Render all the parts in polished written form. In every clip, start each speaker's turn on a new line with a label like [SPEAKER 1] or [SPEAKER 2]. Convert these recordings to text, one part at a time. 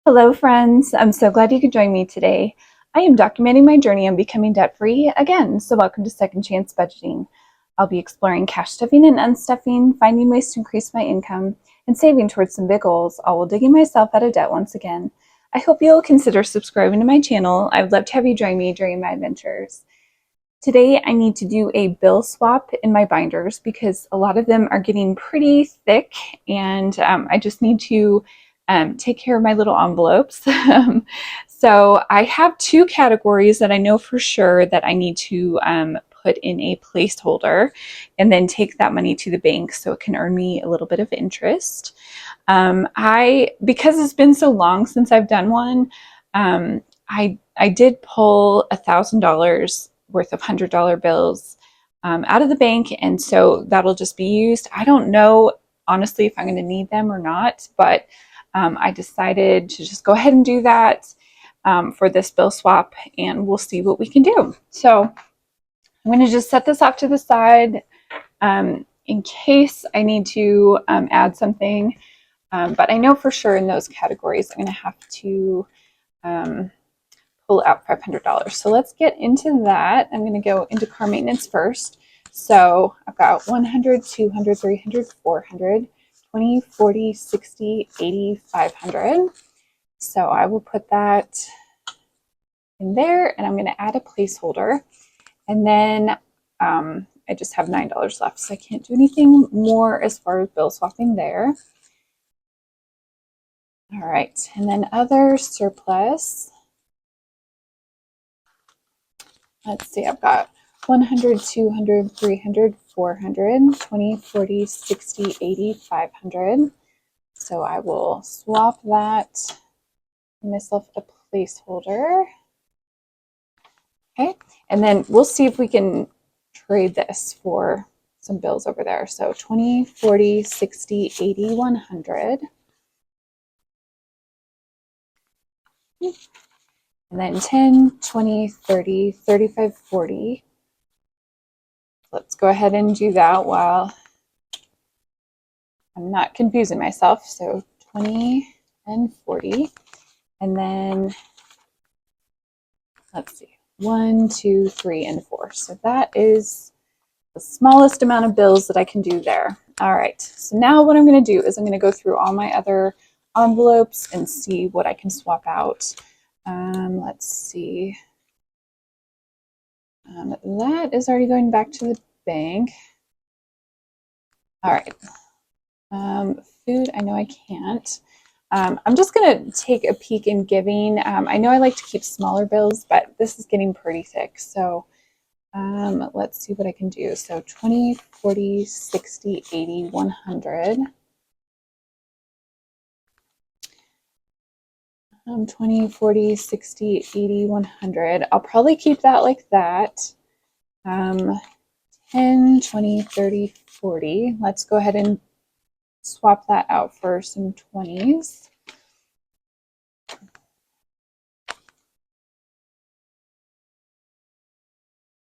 [SPEAKER 1] Hello, friends. I'm so glad you could join me today. I am documenting my journey on becoming debt-free again, so welcome to Second Chance Budgeting. I'll be exploring cash stuffing and unstuffing, finding ways to increase my income, and saving towards some big goals, all while digging myself out of debt once again. I hope you'll consider subscribing to my channel. I would love to have you join me during my adventures. Today, I need to do a bill swap in my binders because a lot of them are getting pretty thick, and I just need to take care of my little envelopes. So I have two categories that I know for sure that I need to put in a placeholder and then take that money to the bank so it can earn me a little bit of interest. Because it's been so long since I've done one, I did pull $1,000 worth of $100 bills out of the bank, and so that'll just be used. I don't know honestly if I'm going to need them or not, but I decided to just go ahead and do that for this bill swap, and we'll see what we can do. So I'm going to just set this off to the side in case I need to add something. But I know for sure in those categories I'm going to have to pull out $500. So let's get into that. I'm going to go into car maintenance first. So I've got 100, 200, 300, 400, 20, 40, 60, 80, 500. So I will put that in there, and I'm going to add a placeholder. And then I just have $9 left, so I can't do anything more as far as bill swapping there. All right, and then other surplus. Let's see, I've got 100, 200, 300, 400, 20, 40, 60, 80, 500. So I will swap that, give myself a placeholder. Okay, and then we'll see if we can trade this for some bills over there. So 20, 40, 60, 80, 100. And then 10, 20, 30, 35, 40. Let's go ahead and do that while I'm not confusing myself. So 20 and 40. And then let's see, 1, 2, 3, and 4. So that is the smallest amount of bills that I can do there. All right, so now what I'm going to do is I'm going to go through all my other envelopes and see what I can swap out. Let's see. That is already going back to the bank. All right. Food, I know I can't. I'm just going to take a peek in giving. I know I like to keep smaller bills, but this is getting pretty thick. So let's see what I can do. So 20, 40, 60, 80, 100. 20, 40, 60, 80, 100. I'll probably keep that like that. 10, 20, 30, 40. Let's go ahead and swap that out for some 20s.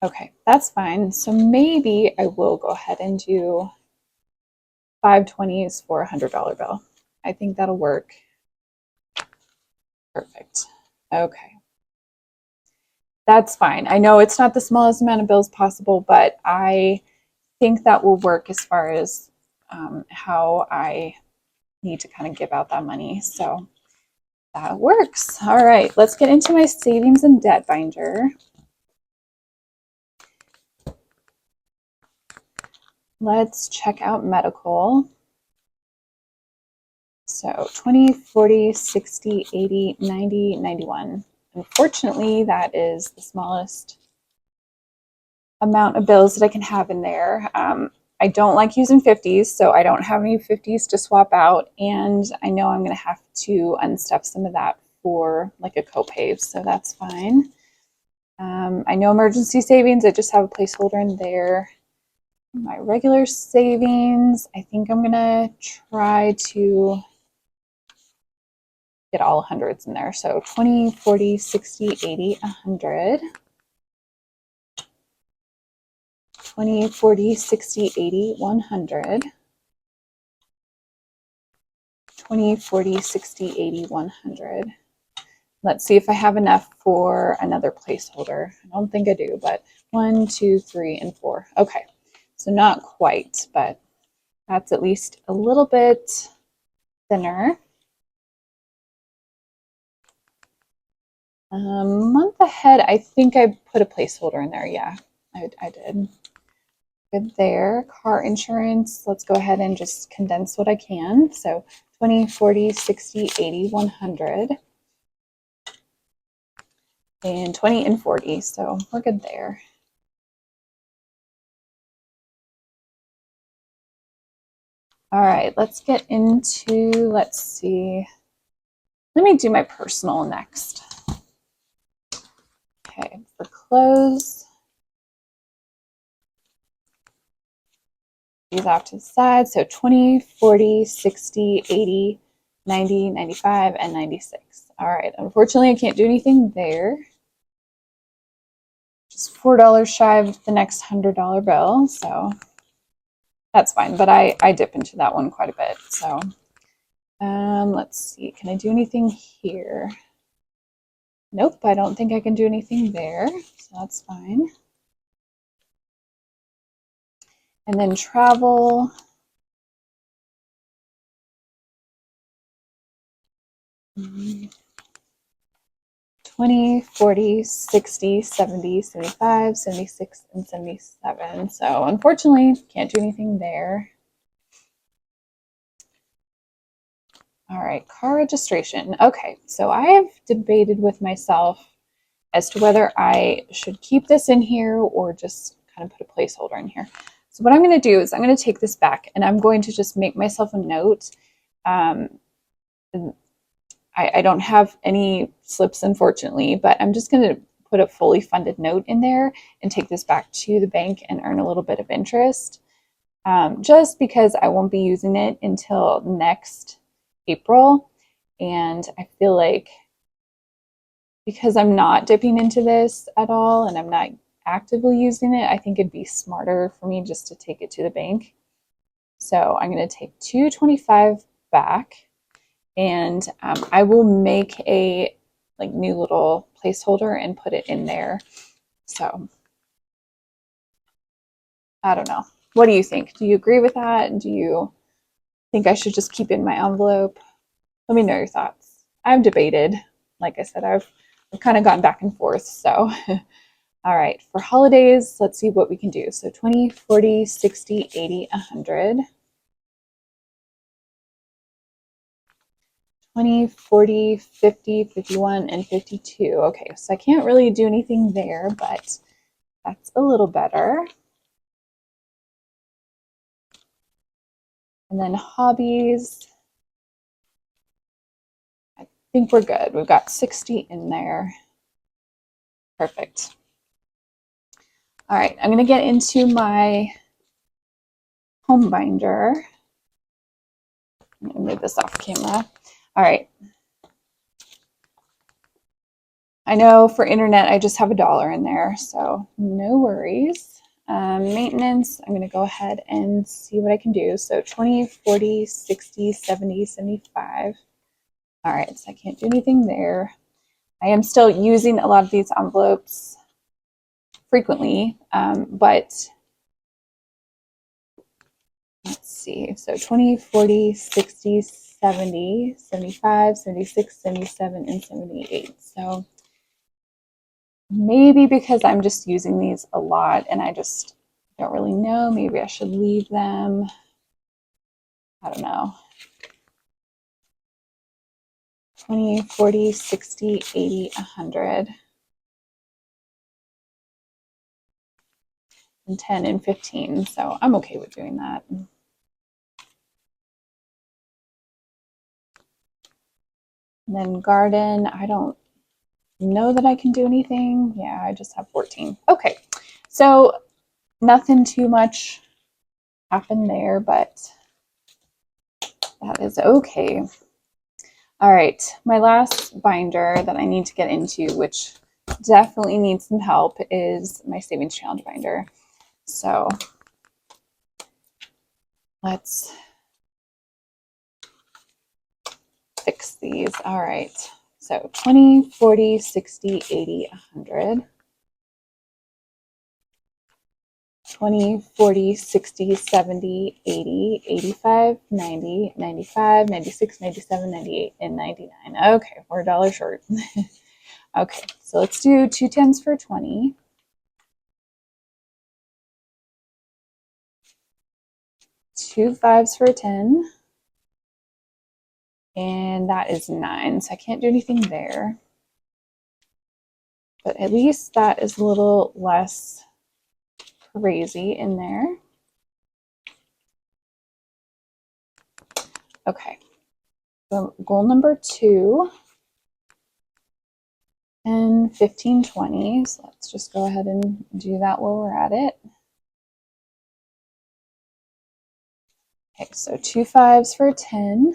[SPEAKER 1] Okay, that's fine. So maybe I will go ahead and do 5 20s for a $100 bill. I think that'll work. Perfect. Okay. That's fine. I know it's not the smallest amount of bills possible, but I think that will work as far as how I need to kind of give out that money. So that works. All right, let's get into my savings and debt binder. Let's check out medical. So 20, 40, 60, 80, 90, 91. Unfortunately, that is the smallest amount of bills that I can have in there. I don't like using 50s, so I don't have any 50s to swap out, and I know I'm going to have to unstuff some of that for like a copay, so that's fine. I know emergency savings, I just have a placeholder in there. My regular savings, I think I'm going to try to get all hundreds in there. So 20, 40, 60, 80, 100. 20, 40, 60, 80, 100. 20, 40, 60, 80, 100. Let's see if I have enough for another placeholder. I don't think I do, but 1, 2, 3, and 4. Okay, so not quite, but that's at least a little bit thinner. Month ahead, I think I put a placeholder in there. Yeah, I did. Good there. Car insurance, let's go ahead and just condense what I can. So 20, 40, 60, 80, 100. And 20 and 40, so we're good there. All right, let's get into, let's see. Let me do my personal next. Okay, for clothes, these off to the side. So 20, 40, 60, 80, 90, 95, and 96. All right, unfortunately, I can't do anything there. Just $4 shy of the next $100 bill, so that's fine. But I dip into that one quite a bit. So let's see, can I do anything here? Nope, I don't think I can do anything there, so that's fine. And then travel. Mm-hmm. 20, 40, 60, 70, 75, 76, and 77. So unfortunately, can't do anything there. All right, car registration. Okay, so I have debated with myself as to whether I should keep this in here or just kind of put a placeholder in here. So what I'm going to do is I'm going to take this back and I'm going to just make myself a note. I don't have any slips, unfortunately, but I'm just going to put a fully funded note in there and take this back to the bank and earn a little bit of interest, just because I won't be using it until next April. And I feel like because I'm not dipping into this at all and I'm not actively using it, I think it'd be smarter for me just to take it to the bank. So I'm going to take $225 back. And I will make a new little placeholder and put it in there. So I don't know. What do you think? Do you agree with that? Do you think I should just keep it in my envelope? Let me know your thoughts. I've debated. Like I said, I've kind of gone back and forth. So all right, for holidays, let's see what we can do. So 20, 40, 60, 80, 100. 20, 40, 50, 51, and 52. Okay, so I can't really do anything there, but that's a little better. And then hobbies. I think we're good. We've got 60 in there. Perfect. All right, I'm going to get into my home binder. I'm going to move this off camera. All right. I know for internet, I just have $1 in there, so no worries. Maintenance, I'm going to go ahead and see what I can do. So 20, 40, 60, 70, 75. All right, so I can't do anything there. I am still using a lot of these envelopes frequently, but let's see. So 20, 40, 60, 70, 75, 76, 77, and 78. So maybe because I'm just using these a lot and I just don't really know, maybe I should leave them. I don't know. 20, 40, 60, 80, 100. And 10 and 15. So I'm okay with doing that. And then garden, I don't know that I can do anything. Yeah, I just have 14. Okay, so nothing too much happened there, but that is okay. All right, my last binder that I need to get into, which definitely needs some help, is my savings challenge binder. So let's fix these. All right. So 20, 40, 60, 80, 100. 20, 40, 60, 70, 80, 85, 90, 95, 96, 97, 98, and 99. Okay, we're $1 short. Okay, so let's do 2 tens for 20. 2 5s for 10. And that is 9, so I can't do anything there. But at least that is a little less crazy in there. Okay, so goal number 2, 10, 15, 20. So let's just go ahead and do that while we're at it. Okay, so 2 5s for 10.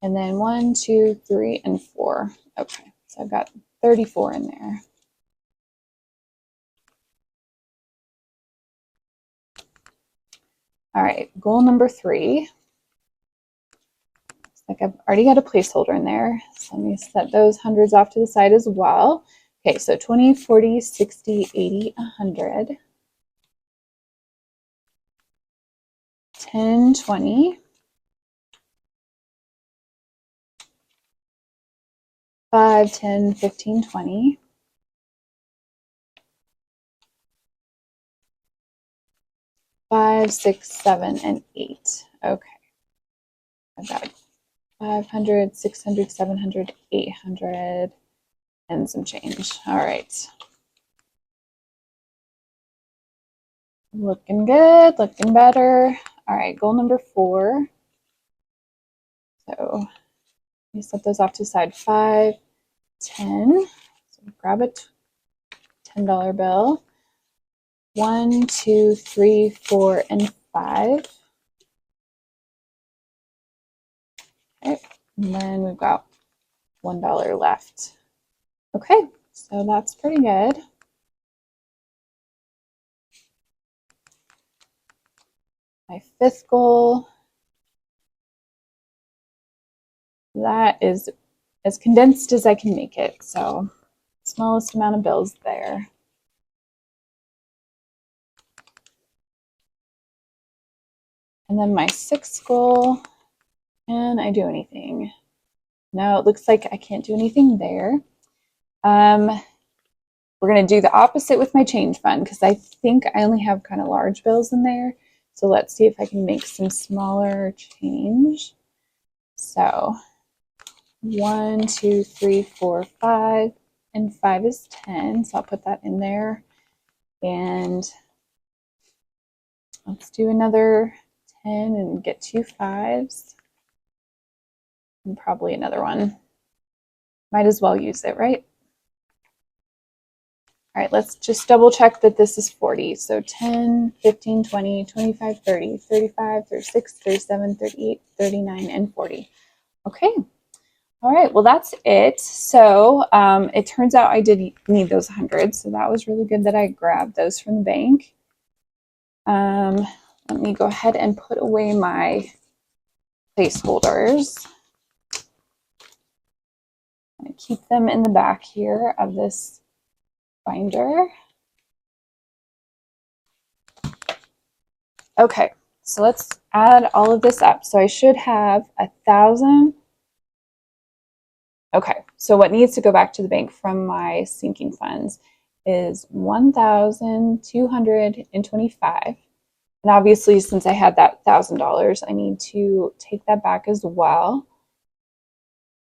[SPEAKER 1] And then 1, 2, 3, and 4. Okay, so I've got 34 in there. All right, goal number 3. Looks like I've already got a placeholder in there. So let me set those hundreds off to the side as well. Okay, so 20, 40, 60, 80, 100. 10, 20. 5, 10, 15, 20. 5, 6, 7, and 8. Okay. I've got 500, 600, 700, 800, and some change. All right. Looking good, looking better. All right, goal number 4. So you set those off to the side. 5, 10. So grab a $10 bill. 1, 2, 3, 4, and 5. Okay, and then we've got $1 left. Okay, so that's pretty good. My 5th goal, that is as condensed as I can make it. So smallest amount of bills there. And then my 6th goal, can I do anything? No, it looks like I can't do anything there. We're going to do the opposite with my change fund because I think I only have kind of large bills in there. So let's see if I can make some smaller change. So 1, 2, 3, 4, 5, and 5 is 10. So I'll put that in there. And let's do another 10 and get 2 5s. And probably another one. Might as well use it, right? All right, let's just double check that this is 40. So 10, 15, 20, 25, 30, 35, 36, 37, 38, 39, and 40. Okay. All right, well, that's it. So it turns out I did need those hundreds. So that was really good that I grabbed those from the bank. Let me go ahead and put away my placeholders. I'm going to keep them in the back here of this binder. Okay, so let's add all of this up. So I should have 1,000. Okay, so what needs to go back to the bank from my sinking funds is 1,225. And obviously, since I had that $1,000, I need to take that back as well.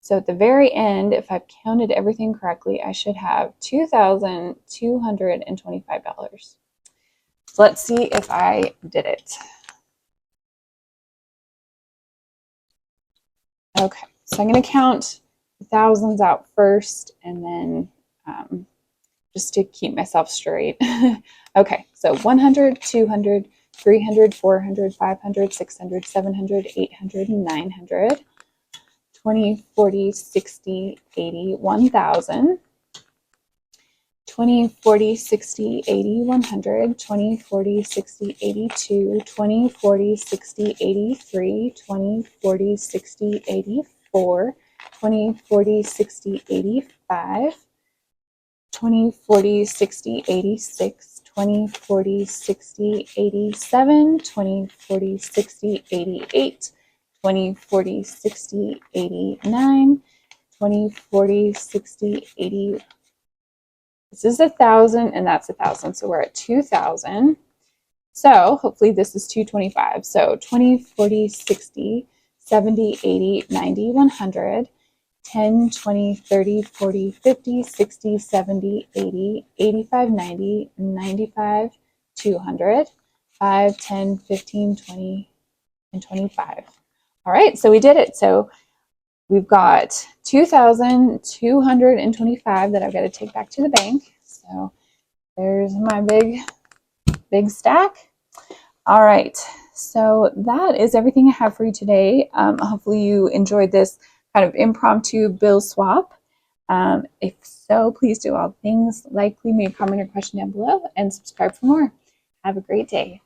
[SPEAKER 1] So at the very end, if I've counted everything correctly, I should have $2,225. So let's see if I did it. Okay, so I'm going to count the thousands out first and then just to keep myself straight. Okay, so 100, 200, 300, 400, 500, 600, 700, 800, 900, 20, 40, 60, 80, 1,000, 20, 40, 60, 80, 100, 20, 40, 60, 82, 20, 40, 60, 83, 20, 40, 60, 84, 20, 40, 60, 85, 20, 40, 60, 86, 20, 40, 60, 87, 20, 40, 60, 88, 20, 40, 60, 89, 20, 40, 60, 80. This is 1,000 and that's 1,000. So we're at 2,000. So hopefully this is 225. So 20, 40, 60, 70, 80, 90, 100, 10, 20, 30, 40, 50, 60, 70, 80, 85, 90, 95, 200, 5, 10, 15, 20, and 25. All right, so we did it. So we've got 2,225 that I've got to take back to the bank. So there's my big stack. All right, so that is everything I have for you today. Hopefully you enjoyed this kind of impromptu bill swap. If so, please do all things, like, leave me a comment or question down below, and subscribe for more. Have a great day.